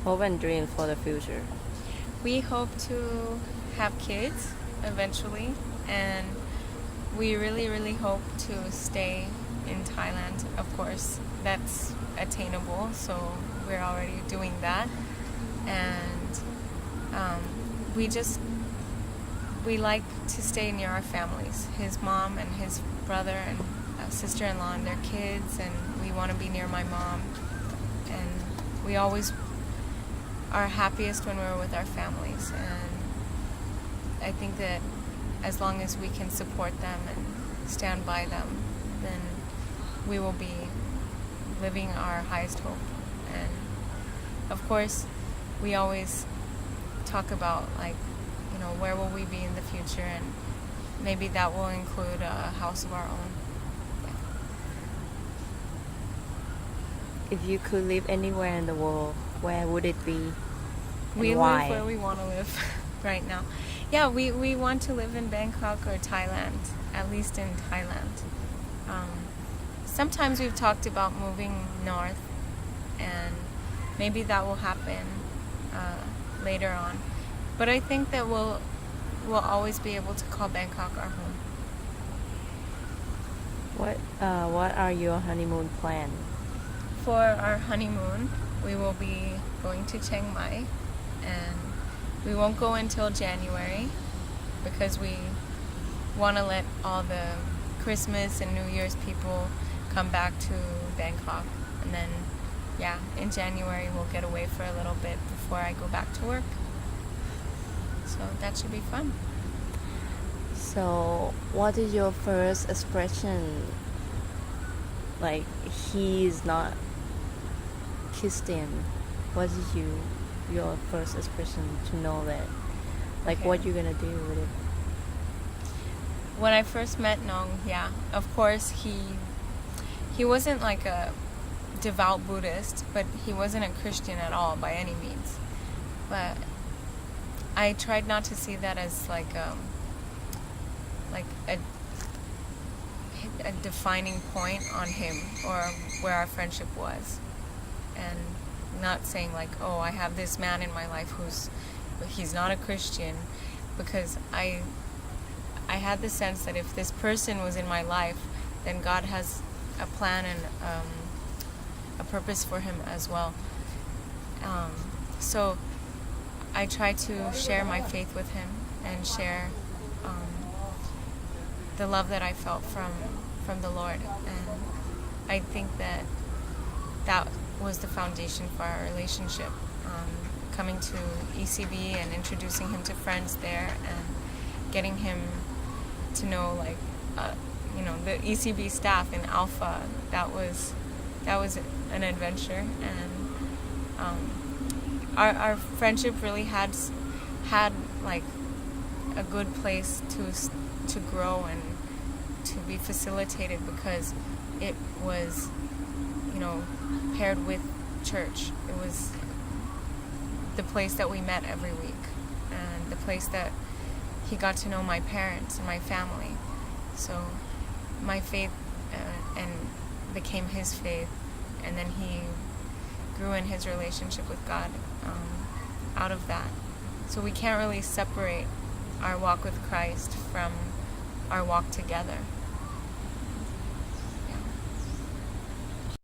hope and dreams for the future? We hope to have kids eventually, and we really hope to stay in Thailand. Of course, that's attainable, so we're already doing that. And we like to stay near our families, his mom and his brother and sister-in-law and their kids, and we want to be near my mom. And we always are happiest when we're with our families, and I think that as long as we can support them and stand by them, then we will be living our highest hope. And of course, we always talk about, like, where will we be in the future, and maybe that will include a house of our own. If you could live anywhere in the world, where would it be, and We why? live where we want to live right now. Yeah, we want to live in Bangkok or Thailand, at least in Thailand. Sometimes we've talked about moving north, and maybe that will happen later on. But I think that we'll always be able to call Bangkok our home. What are your honeymoon plans? For our honeymoon, we will be going to Chiang Mai, and we won't go until January because we want to let all the Christmas and New Year's people come back to Bangkok. And then, in January we'll get away for a little bit before I go back to work. So that should be fun. So, what is your first expression? Like, he's not Christian. What is your first expression to know that? Like, Okay. what you're gonna do with it? When I first met Nong, of course he wasn't like a devout Buddhist, but he wasn't a Christian at all by any means. But I tried not to see that as like a defining point on him or where our friendship was, and not saying like, oh, I have this man in my life he's not a Christian, because I had the sense that if this person was in my life, then God has a plan and a purpose for him as well. So I try to share my faith with him and share the love that I felt from the Lord. And I think that was the foundation for our relationship. Coming to ECB and introducing him to friends there, and getting him to know the ECB staff in Alpha. That was an adventure, and our friendship really had like a good place to grow and to be facilitated, because it was paired with church. It was the place that we met every week, and the place that he got to know my parents and my family. So my faith and became his faith, and then he grew in his relationship with God out of that. So we can't really separate our walk with Christ from our walk together.